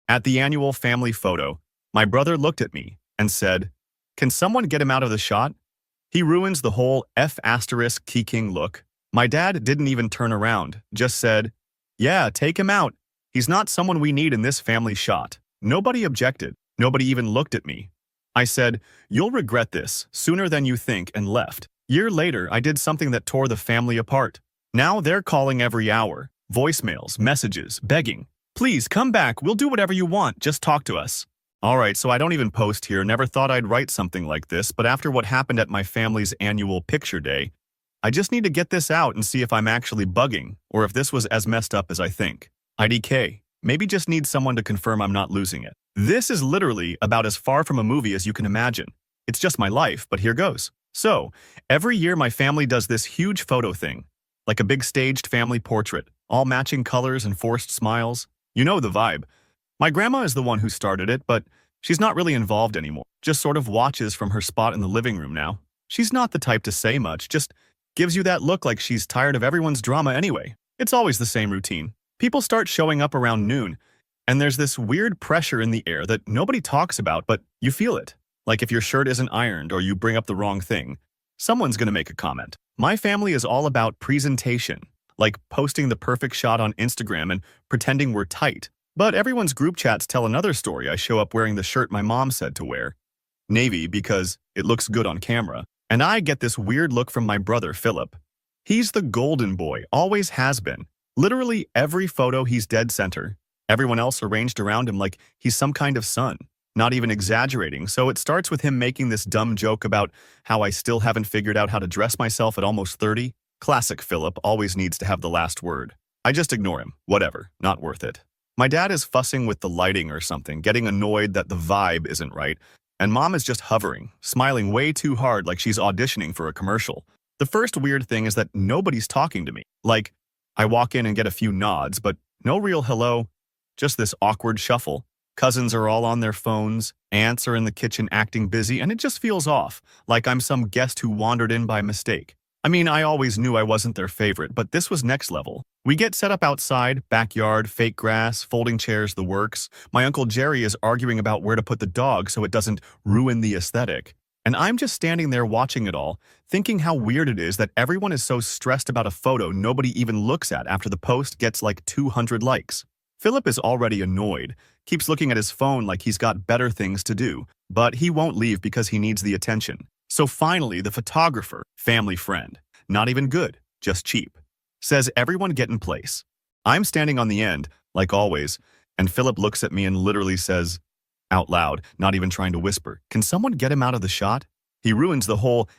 At the annual family photo, my brother looked at me and said, "Can someone get him out of the shot?" He ruins the whole F** King look. My dad didn't even turn around, just said, "Yeah, take him out. He's not someone we need in this family shot." Nobody objected. Nobody even looked at me. I said, "You'll regret this sooner than you think," and left. Year later, I did something that tore the family apart. Now they're calling every hour. Voicemails, messages, begging. "Please come back, we'll do whatever you want, just talk to us." Alright, so I don't even post here, never thought I'd write something like this, but after what happened at my family's annual picture day, I just need to get this out and see if I'm actually bugging, or if this was as messed up as I think. IDK, maybe just need someone to confirm I'm not losing it. This is literally about as far from a movie as you can imagine. It's just my life, but here goes. So, every year my family does this huge photo thing, like a big staged family portrait, all matching colors and forced smiles. You know the vibe. My grandma is the one who started it, but she's not really involved anymore. Just sort of watches from her spot in the living room now. She's not the type to say much, just gives you that look like she's tired of everyone's drama anyway. It's always the same routine. People start showing up around noon, and there's this weird pressure in the air that nobody talks about, but you feel it. Like if your shirt isn't ironed or you bring up the wrong thing, someone's gonna make a comment. My family is all about presentation, like posting the perfect shot on Instagram and pretending we're tight. But everyone's group chats tell another story. I show up wearing the shirt my mom said to wear. Navy because it looks good on camera. And I get this weird look from my brother, Philip. He's the golden boy, always has been. Literally every photo he's dead center. Everyone else arranged around him like he's some kind of son. Not even exaggerating, so it starts with him making this dumb joke about how I still haven't figured out how to dress myself at almost 30. Classic Philip always needs to have the last word. I just ignore him. Whatever, not worth it. My dad is fussing with the lighting or something, getting annoyed that the vibe isn't right, and mom is just hovering, smiling way too hard like she's auditioning for a commercial. The first weird thing is that nobody's talking to me. Like, I walk in and get a few nods, but no real hello, just this awkward shuffle. Cousins are all on their phones, aunts are in the kitchen acting busy, and it just feels off, like I'm some guest who wandered in by mistake. I mean, I always knew I wasn't their favorite, but this was next level. We get set up outside, backyard, fake grass, folding chairs, the works. My Uncle Jerry is arguing about where to put the dog so it doesn't ruin the aesthetic. And I'm just standing there watching it all, thinking how weird it is that everyone is so stressed about a photo nobody even looks at after the post gets like 200 likes. Philip is already annoyed, keeps looking at his phone like he's got better things to do, but he won't leave because he needs the attention. So finally, the photographer, family friend, not even good, just cheap, says everyone get in place. I'm standing on the end, like always, and Philip looks at me and literally says, out loud, not even trying to whisper, "Can someone get him out of the shot?" He ruins the whole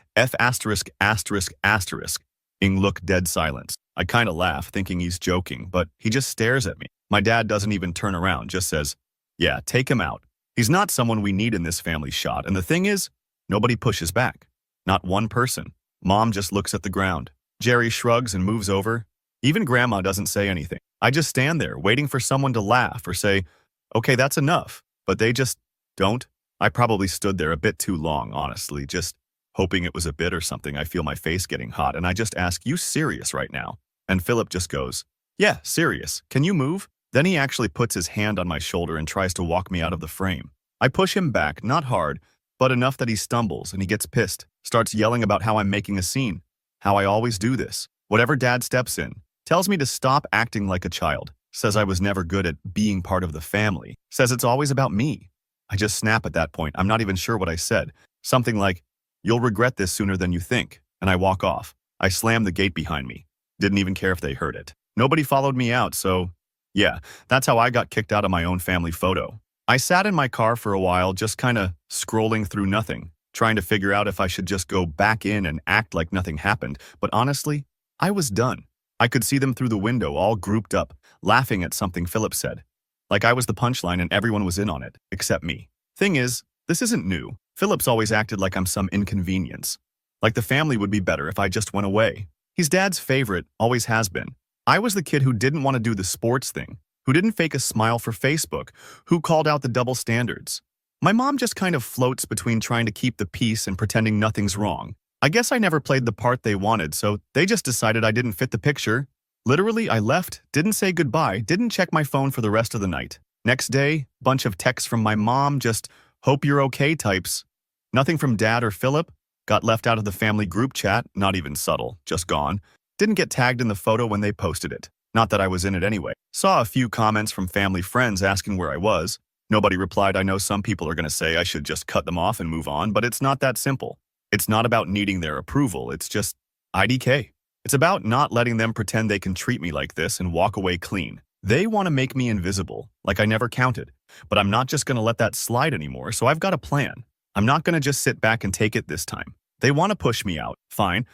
ing look dead silence. I kinda laugh, thinking he's joking, but he just stares at me. My dad doesn't even turn around, just says, "Yeah, take him out. He's not someone we need in this family shot." And the thing is, nobody pushes back. Not one person. Mom just looks at the ground. Jerry shrugs and moves over. Even Grandma doesn't say anything. I just stand there, waiting for someone to laugh or say, "Okay, that's enough." But they just don't. I probably stood there a bit too long, honestly, just hoping it was a bit or something. I feel my face getting hot, and I just ask, "You serious right now?" And Philip just goes, "Yeah, serious. Can you move?" Then he actually puts his hand on my shoulder and tries to walk me out of the frame. I push him back, not hard, but enough that he stumbles and he gets pissed, starts yelling about how I'm making a scene, how I always do this. Whatever dad steps in, tells me to stop acting like a child, says I was never good at being part of the family, says it's always about me. I just snap at that point. I'm not even sure what I said. Something like, "You'll regret this sooner than you think," and I walk off. I slam the gate behind me. Didn't even care if they heard it. Nobody followed me out, so yeah, that's how I got kicked out of my own family photo. I sat in my car for a while, just kinda scrolling through nothing, trying to figure out if I should just go back in and act like nothing happened, but honestly, I was done. I could see them through the window, all grouped up, laughing at something Philip said. Like I was the punchline and everyone was in on it, except me. Thing is, this isn't new. Philip's always acted like I'm some inconvenience. Like the family would be better if I just went away. He's dad's favorite, always has been. I was the kid who didn't want to do the sports thing, who didn't fake a smile for Facebook, who called out the double standards. My mom just kind of floats between trying to keep the peace and pretending nothing's wrong. I guess I never played the part they wanted, so they just decided I didn't fit the picture. Literally, I left, didn't say goodbye, didn't check my phone for the rest of the night. Next day, bunch of texts from my mom, just hope you're okay types. Nothing from Dad or Philip. Got left out of the family group chat, not even subtle, just gone. Didn't get tagged in the photo when they posted it. Not that I was in it anyway. Saw a few comments from family friends asking where I was. Nobody replied. I know some people are going to say I should just cut them off and move on, but it's not that simple. It's not about needing their approval. It's just IDK. It's about not letting them pretend they can treat me like this and walk away clean. They want to make me invisible, like I never counted. But I'm not just going to let that slide anymore, so I've got a plan. I'm not going to just sit back and take it this time. They want to push me out, fine,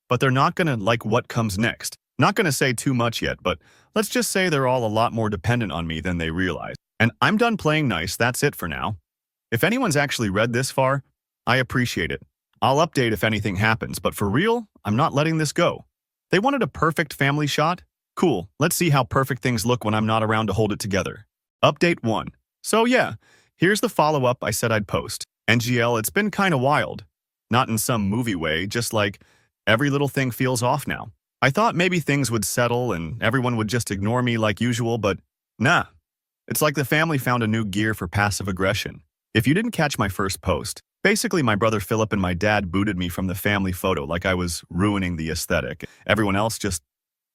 but they're not going to like what comes next. Not going to say too much yet, but let's just say they're all a lot more dependent on me than they realize. And I'm done playing nice, that's it for now. If anyone's actually read this far, I appreciate it. I'll update if anything happens, but for real, I'm not letting this go. They wanted a perfect family shot? Cool, let's see how perfect things look when I'm not around to hold it together. Update 1. So yeah, here's the follow-up I said I'd post. NGL, it's been kinda wild. Not in some movie way, just like every little thing feels off now. I thought maybe things would settle and everyone would just ignore me like usual, but nah. It's like the family found a new gear for passive aggression. If you didn't catch my first post, basically my brother Philip and my dad booted me from the family photo like I was ruining the aesthetic. Everyone else just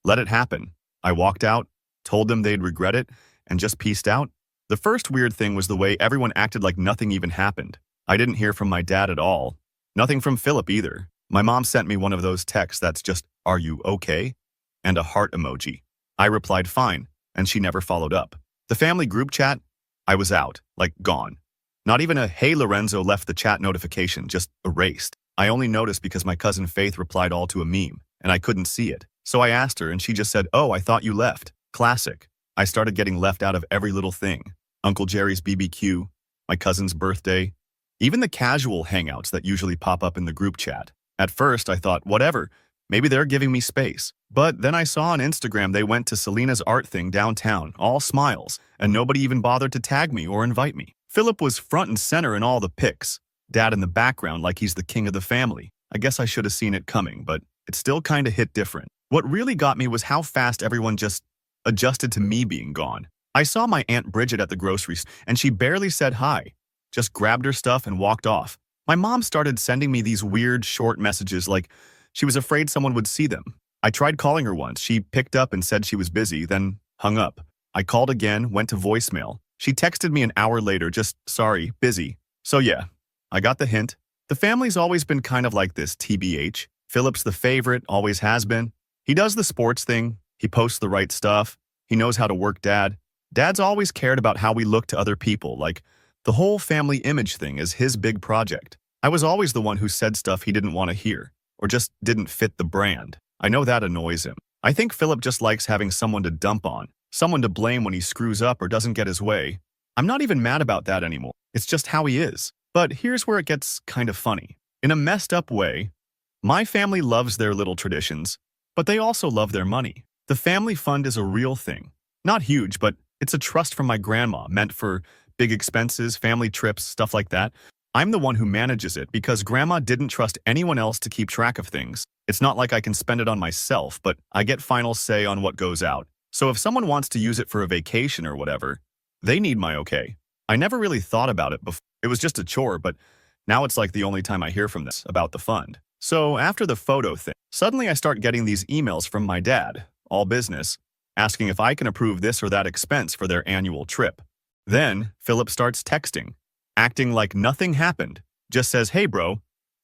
let it happen. I walked out, told them they'd regret it, and just peaced out. The first weird thing was the way everyone acted like nothing even happened. I didn't hear from my dad at all. Nothing from Philip either. My mom sent me one of those texts that's just, "Are you okay?" and a heart emoji. I replied fine, and she never followed up. The family group chat, I was out, like gone. Not even a "Hey Lorenzo" left the chat notification, just erased. I only noticed because my cousin Faith replied all to a meme, and I couldn't see it. So I asked her, and she just said, "Oh, I thought you left." Classic. I started getting left out of every little thing. Uncle Jerry's BBQ, my cousin's birthday, even the casual hangouts that usually pop up in the group chat. At first, I thought, whatever, maybe they're giving me space. But then I saw on Instagram they went to Selena's art thing downtown, all smiles, and nobody even bothered to tag me or invite me. Philip was front and center in all the pics, Dad in the background like he's the king of the family. I guess I should have seen it coming, but it still kinda hit different. What really got me was how fast everyone just adjusted to me being gone. I saw my Aunt Bridget at the grocery store, and she barely said hi, just grabbed her stuff and walked off. My mom started sending me these weird short messages like she was afraid someone would see them. I tried calling her once. She picked up and said she was busy, then hung up. I called again, went to voicemail. She texted me an hour later, just, "Sorry, busy." So yeah, I got the hint. The family's always been kind of like this, TBH. Philip's the favorite, always has been. He does the sports thing. He posts the right stuff. He knows how to work Dad. Dad's always cared about how we look to other people, like the whole family image thing is his big project. I was always the one who said stuff he didn't want to hear, or just didn't fit the brand. I know that annoys him. I think Philip just likes having someone to dump on, someone to blame when he screws up or doesn't get his way. I'm not even mad about that anymore. It's just how he is. But here's where it gets kind of funny. In a messed up way, my family loves their little traditions, but they also love their money. The family fund is a real thing. Not huge, but it's a trust from my grandma meant for big expenses, family trips, stuff like that. I'm the one who manages it because Grandma didn't trust anyone else to keep track of things. It's not like I can spend it on myself, but I get final say on what goes out. So if someone wants to use it for a vacation or whatever, they need my okay. I never really thought about it before. It was just a chore, but now it's like the only time I hear from this about the fund. So after the photo thing, suddenly I start getting these emails from my dad, all business, asking if I can approve this or that expense for their annual trip. Then Philip starts texting, acting like nothing happened. Just says, "Hey bro,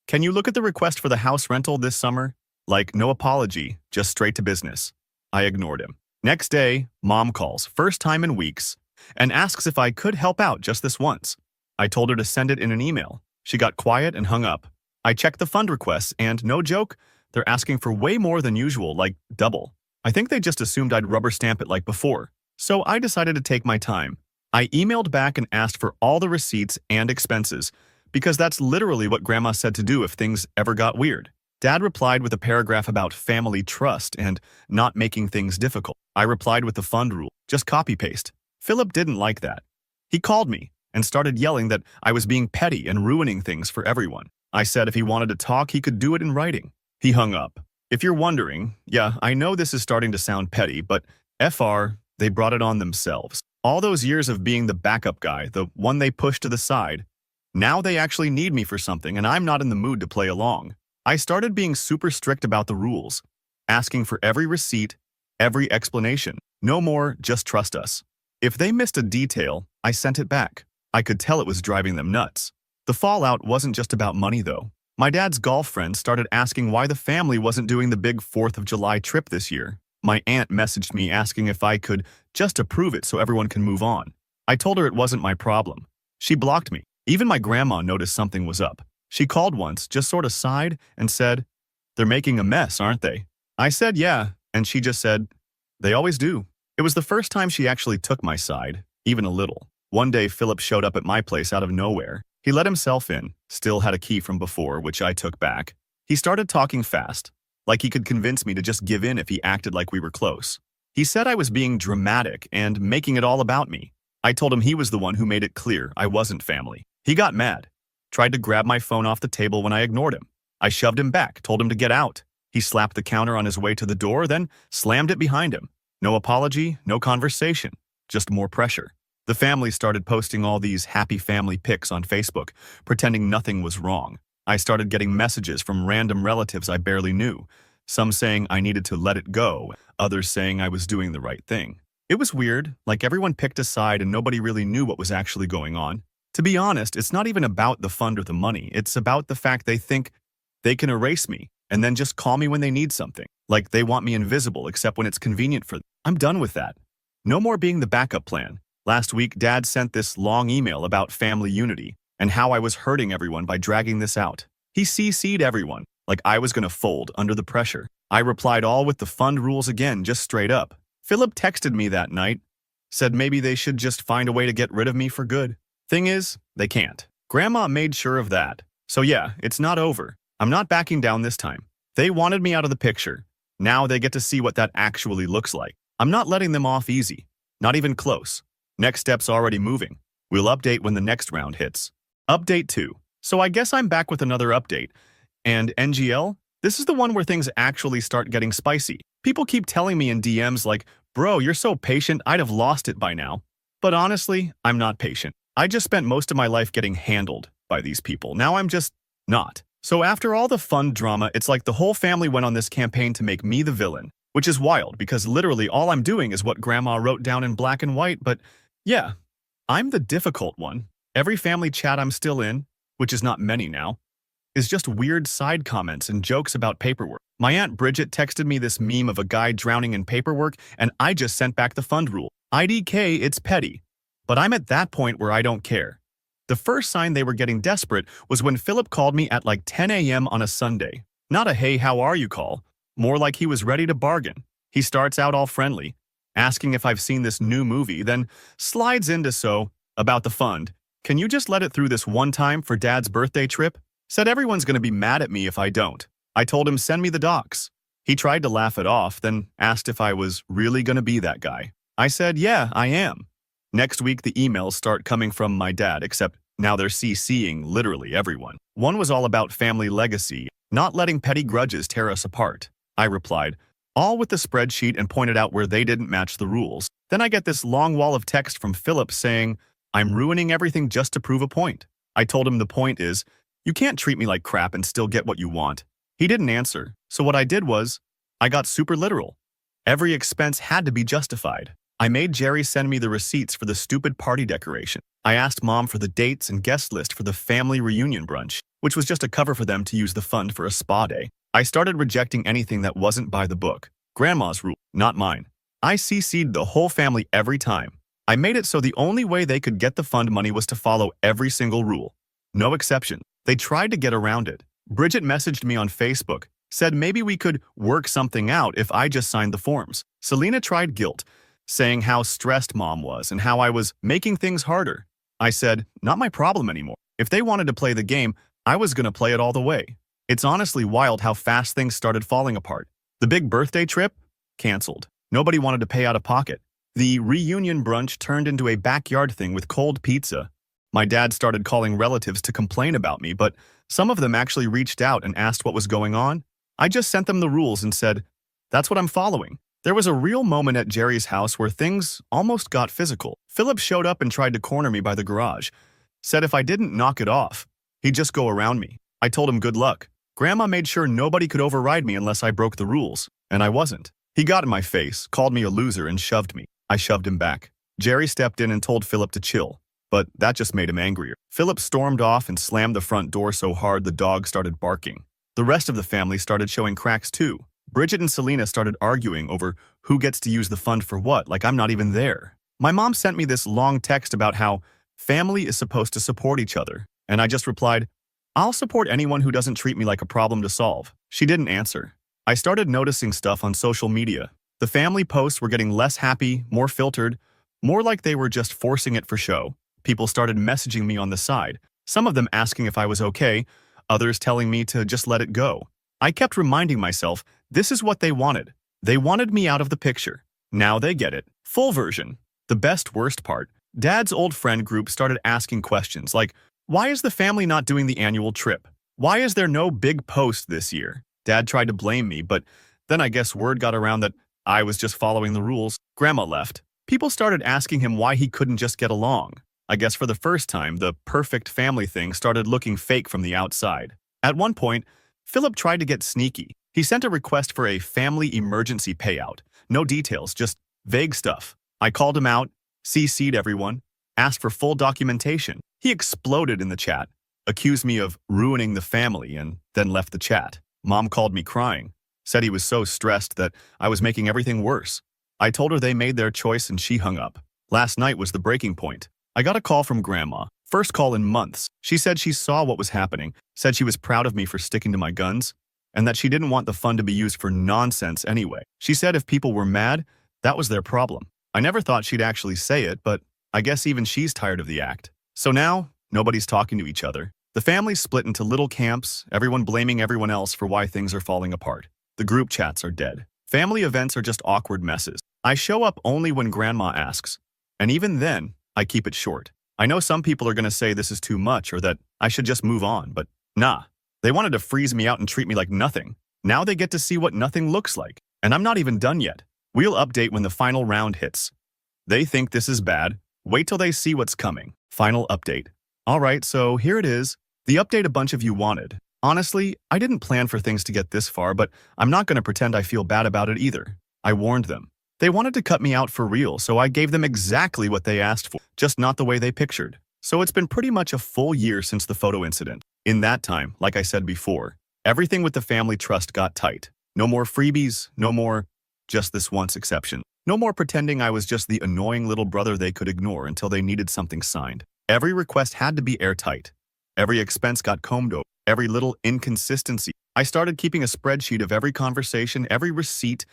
can you look at the request for the house rental this summer?" Like no apology, just straight to business. I ignored him. Next day, Mom calls, first time in weeks, and asks if I could help out just this once. I told her to send it in an email. She got quiet and hung up. I checked the fund requests and, no joke, they're asking for way more than usual, like double. I think they just assumed I'd rubber stamp it like before. So I decided to take my time. I emailed back and asked for all the receipts and expenses, because that's literally what Grandma said to do if things ever got weird. Dad replied with a paragraph about family trust and not making things difficult. I replied with the fund rule, just copy-paste. Philip didn't like that. He called me and started yelling that I was being petty and ruining things for everyone. I said if he wanted to talk, he could do it in writing. He hung up. If you're wondering, yeah, I know this is starting to sound petty, but FR, they brought it on themselves. All those years of being the backup guy, the one they push to the side, now they actually need me for something and I'm not in the mood to play along. I started being super strict about the rules, asking for every receipt, every explanation. No more, just trust us. If they missed a detail, I sent it back. I could tell it was driving them nuts. The fallout wasn't just about money though. My dad's golf friend started asking why the family wasn't doing the big 4th of July trip this year. My aunt messaged me asking if I could just approve it so everyone can move on. I told her it wasn't my problem. She blocked me. Even my grandma noticed something was up. She called once, just sort of sighed, and said, "They're making a mess, aren't they?" I said, "Yeah," and she just said, "They always do." It was the first time she actually took my side, even a little. One day, Philip showed up at my place out of nowhere. He let himself in, still had a key from before, which I took back. He started talking fast, like he could convince me to just give in if he acted like we were close. He said I was being dramatic and making it all about me. I told him he was the one who made it clear I wasn't family. He got mad, tried to grab my phone off the table when I ignored him. I shoved him back, told him to get out. He slapped the counter on his way to the door, then slammed it behind him. No apology, no conversation, just more pressure. The family started posting all these happy family pics on Facebook, pretending nothing was wrong. I started getting messages from random relatives I barely knew, some saying I needed to let it go, others saying I was doing the right thing. It was weird, like everyone picked a side and nobody really knew what was actually going on. To be honest, it's not even about the fund or the money, it's about the fact they think they can erase me and then just call me when they need something, like they want me invisible except when it's convenient for them. I'm done with that. No more being the backup plan. Last week, Dad sent this long email about family unity and how I was hurting everyone by dragging this out. He CC'd everyone, like I was gonna fold under the pressure. I replied all with the fund rules again, just straight up. Philip texted me that night, said maybe they should just find a way to get rid of me for good. Thing is, they can't. Grandma made sure of that. So yeah, it's not over. I'm not backing down this time. They wanted me out of the picture. Now they get to see what that actually looks like. I'm not letting them off easy. Not even close. Next step's already moving. We'll update when the next round hits. Update 2. So I guess I'm back with another update. And NGL? This is the one where things actually start getting spicy. People keep telling me in DMs like, "Bro, you're so patient, I'd have lost it by now." But honestly, I'm not patient. I just spent most of my life getting handled by these people. Now I'm just not. So after all the fun drama, it's like the whole family went on this campaign to make me the villain, which is wild because literally all I'm doing is what Grandma wrote down in black and white, but yeah, I'm the difficult one. Every family chat I'm still in, which is not many now, is just weird side comments and jokes about paperwork. My Aunt Bridget texted me this meme of a guy drowning in paperwork, and I just sent back the fund rule. IDK, it's petty. But I'm at that point where I don't care. The first sign they were getting desperate was when Philip called me at like 10 a.m. on a Sunday. Not a "hey, how are you" call, more like he was ready to bargain. He starts out all friendly, asking if I've seen this new movie, then slides into "so, about the fund. Can you just let it through this one time for Dad's birthday trip?" Said everyone's gonna be mad at me if I don't. I told him send me the docs. He tried to laugh it off, then asked if I was really gonna be that guy. I said, yeah, I am. Next week, the emails start coming from my dad, except now they're CCing literally everyone. One was all about family legacy, not letting petty grudges tear us apart. I replied, all with the spreadsheet, and pointed out where they didn't match the rules. Then I get this long wall of text from Philip saying, I'm ruining everything just to prove a point. I told him the point is, you can't treat me like crap and still get what you want. He didn't answer, so what I did was, I got super literal. Every expense had to be justified. I made Jerry send me the receipts for the stupid party decoration. I asked Mom for the dates and guest list for the family reunion brunch, which was just a cover for them to use the fund for a spa day. I started rejecting anything that wasn't by the book. Grandma's rule, not mine. I CC'd the whole family every time. I made it so the only way they could get the fund money was to follow every single rule. No exception. They tried to get around it. Bridget messaged me on Facebook, said maybe we could work something out if I just signed the forms. Selena tried guilt, saying how stressed Mom was and how I was making things harder. I said, not my problem anymore. If they wanted to play the game, I was going to play it all the way. It's honestly wild how fast things started falling apart. The big birthday trip? Canceled. Nobody wanted to pay out of pocket. The reunion brunch turned into a backyard thing with cold pizza. My dad started calling relatives to complain about me, but some of them actually reached out and asked what was going on. I just sent them the rules and said, that's what I'm following. There was a real moment at Jerry's house where things almost got physical. Philip showed up and tried to corner me by the garage. Said if I didn't knock it off, he'd just go around me. I told him good luck. Grandma made sure nobody could override me unless I broke the rules, and I wasn't. He got in my face, called me a loser, and shoved me. I shoved him back. Jerry stepped in and told Philip to chill, but that just made him angrier. Philip stormed off and slammed the front door so hard the dog started barking. The rest of the family started showing cracks too. Bridget and Selena started arguing over who gets to use the fund for what, like I'm not even there. My mom sent me this long text about how family is supposed to support each other, and I just replied, I'll support anyone who doesn't treat me like a problem to solve. She didn't answer. I started noticing stuff on social media. The family posts were getting less happy, more filtered, more like they were just forcing it for show. People started messaging me on the side, some of them asking if I was okay, others telling me to just let it go. I kept reminding myself, this is what they wanted. They wanted me out of the picture. Now they get it. Full version. The best worst part. Dad's old friend group started asking questions like, why is the family not doing the annual trip? Why is there no big post this year? Dad tried to blame me, but then I guess word got around that I was just following the rules. Grandma left. People started asking him why he couldn't just get along. I guess for the first time, the perfect family thing started looking fake from the outside. At one point, Philip tried to get sneaky. He sent a request for a family emergency payout. No details, just vague stuff. I called him out, CC'd everyone, asked for full documentation. He exploded in the chat, accused me of ruining the family, and then left the chat. Mom called me crying, said he was so stressed that I was making everything worse. I told her they made their choice and she hung up. Last night was the breaking point. I got a call from Grandma. First call in months. She said she saw what was happening, said she was proud of me for sticking to my guns, and that she didn't want the fund to be used for nonsense anyway. She said if people were mad, that was their problem. I never thought she'd actually say it, but I guess even she's tired of the act. So now, nobody's talking to each other. The family's split into little camps, everyone blaming everyone else for why things are falling apart. The group chats are dead. Family events are just awkward messes. I show up only when Grandma asks, and even then, I keep it short. I know some people are going to say this is too much or that I should just move on, but nah. They wanted to freeze me out and treat me like nothing. Now they get to see what nothing looks like, and I'm not even done yet. We'll update when the final round hits. They think this is bad. Wait till they see what's coming. Final update. Alright, so here it is. The update a bunch of you wanted. Honestly, I didn't plan for things to get this far, but I'm not going to pretend I feel bad about it either. I warned them. They wanted to cut me out for real, so I gave them exactly what they asked for, just not the way they pictured. So it's been pretty much a full year since the photo incident. In that time, like I said before, everything with the family trust got tight. No more freebies, no more just this once exception. No more pretending I was just the annoying little brother they could ignore until they needed something signed. Every request had to be airtight. Every expense got combed over. Every little inconsistency. I started keeping a spreadsheet of every conversation, every receipt,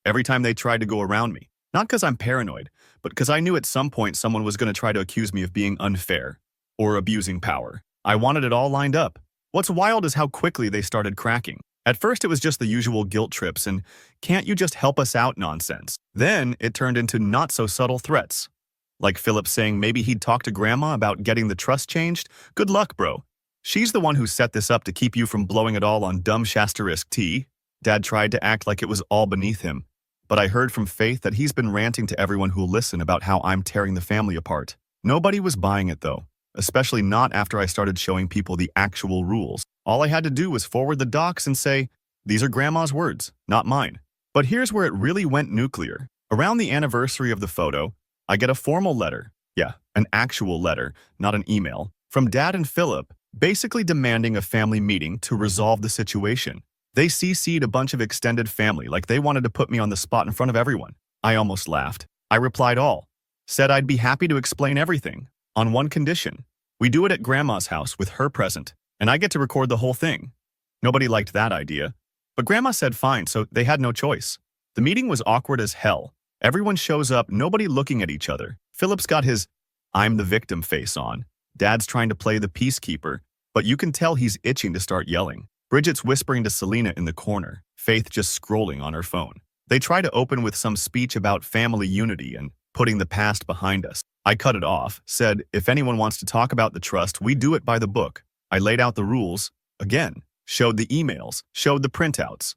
every time they tried to go around me. Not because I'm paranoid, but because I knew at some point someone was going to try to accuse me of being unfair or abusing power. I wanted it all lined up. What's wild is how quickly they started cracking. At first it was just the usual guilt trips and can't you just help us out nonsense. Then it turned into not so subtle threats. Like Philip saying maybe he'd talk to Grandma about getting the trust changed. Good luck, bro. She's the one who set this up to keep you from blowing it all on dumb Shasterisk tea. Dad tried to act like it was all beneath him, but I heard from Faith that he's been ranting to everyone who'll listen about how I'm tearing the family apart. Nobody was buying it though, especially not after I started showing people the actual rules. All I had to do was forward the docs and say, these are Grandma's words, not mine. But here's where it really went nuclear. Around the anniversary of the photo, I get a formal letter, yeah, an actual letter, not an email, from Dad and Philip, basically demanding a family meeting to resolve the situation. They CC'd a bunch of extended family like they wanted to put me on the spot in front of everyone. I almost laughed. I replied all. Said I'd be happy to explain everything, on one condition. We do it at Grandma's house with her present, and I get to record the whole thing. Nobody liked that idea, but Grandma said fine, so they had no choice. The meeting was awkward as hell. Everyone shows up, nobody looking at each other. Philip's got his I'm the victim face on. Dad's trying to play the peacekeeper, but you can tell he's itching to start yelling. Bridget's whispering to Selena in the corner, Faith just scrolling on her phone. They try to open with some speech about family unity and putting the past behind us. I cut it off, said if anyone wants to talk about the trust, we do it by the book. I laid out the rules, again, showed the emails, showed the printouts.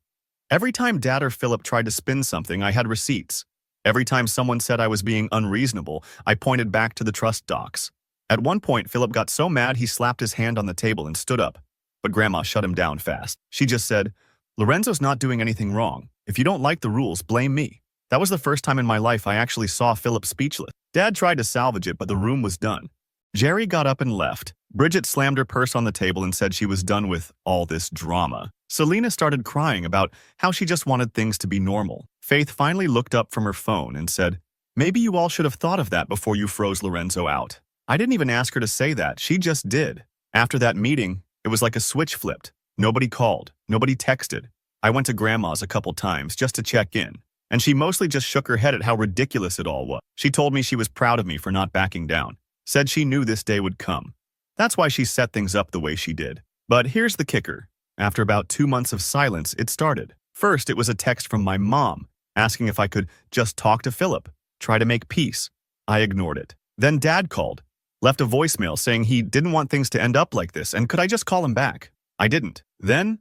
Every time Dad or Philip tried to spin something, I had receipts. Every time someone said I was being unreasonable, I pointed back to the trust docs. At one point, Philip got so mad he slapped his hand on the table and stood up. But Grandma shut him down fast. She just said, "Lorenzo's not doing anything wrong. If you don't like the rules, blame me." That was the first time in my life I actually saw Philip speechless. Dad tried to salvage it, but the room was done. Jerry got up and left. Bridget slammed her purse on the table and said she was done with all this drama. Selena started crying about how she just wanted things to be normal. Faith finally looked up from her phone and said, "Maybe you all should have thought of that before you froze Lorenzo out." I didn't even ask her to say that. She just did. After that meeting, it was like a switch flipped. Nobody called. Nobody texted. I went to Grandma's a couple times just to check in, and she mostly just shook her head at how ridiculous it all was. She told me she was proud of me for not backing down. Said she knew this day would come. That's why she set things up the way she did. But here's the kicker. After about 2 months of silence, it started. First, it was a text from my mom, asking if I could just talk to Philip, try to make peace. I ignored it. Then Dad called, left a voicemail saying he didn't want things to end up like this, and could I just call him back? I didn't. Then,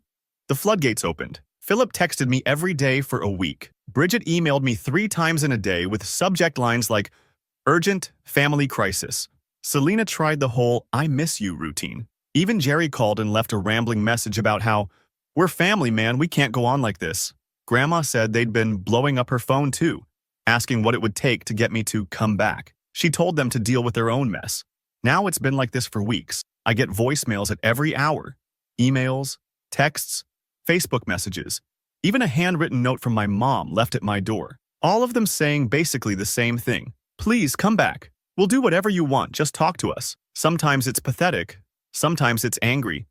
the floodgates opened. Philip texted me every day for a week. Bridget emailed me 3 times in a day with subject lines like, "Urgent, family crisis." Selena tried the whole "I miss you" routine. Even Jerry called and left a rambling message about how, "We're family, man, we can't go on like this." Grandma said they'd been blowing up her phone too, asking what it would take to get me to come back. She told them to deal with their own mess. Now it's been like this for weeks. I get voicemails at every hour, emails, texts, Facebook messages, even a handwritten note from my mom left at my door. All of them saying basically the same thing. "Please come back. We'll do whatever you want, just talk to us." Sometimes it's pathetic. Sometimes it's angry.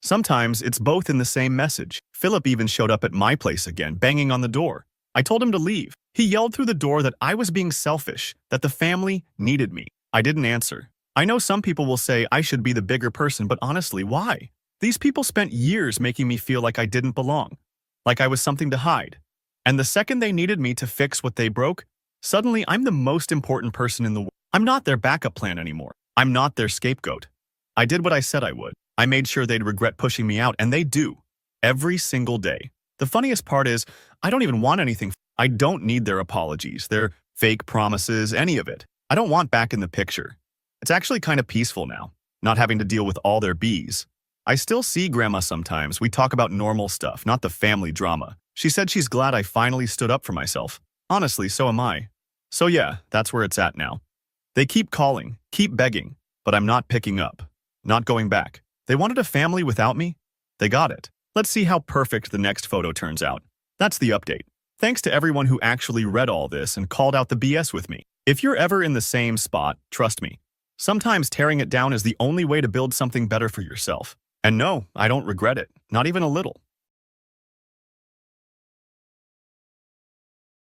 Sometimes it's both in the same message. Philip even showed up at my place again, banging on the door. I told him to leave. He yelled through the door that I was being selfish, that the family needed me. I didn't answer. I know some people will say I should be the bigger person, but honestly, why? These people spent years making me feel like I didn't belong, like I was something to hide. And the second they needed me to fix what they broke, suddenly I'm the most important person in the world. I'm not their backup plan anymore. I'm not their scapegoat. I did what I said I would. I made sure they'd regret pushing me out, and they do. Every single day. The funniest part is, I don't even want anything. I don't need their apologies, their fake promises, any of it. I don't want back in the picture. It's actually kind of peaceful now, not having to deal with all their B's. I still see Grandma sometimes. We talk about normal stuff, not the family drama. She said she's glad I finally stood up for myself. Honestly, so am I. So yeah, that's where it's at now. They keep calling, keep begging, but I'm not picking up, not going back. They wanted a family without me? They got it. Let's see how perfect the next photo turns out. That's the update. Thanks to everyone who actually read all this and called out the BS with me. If you're ever in the same spot, trust me. Sometimes tearing it down is the only way to build something better for yourself. And no, I don't regret it, not even a little.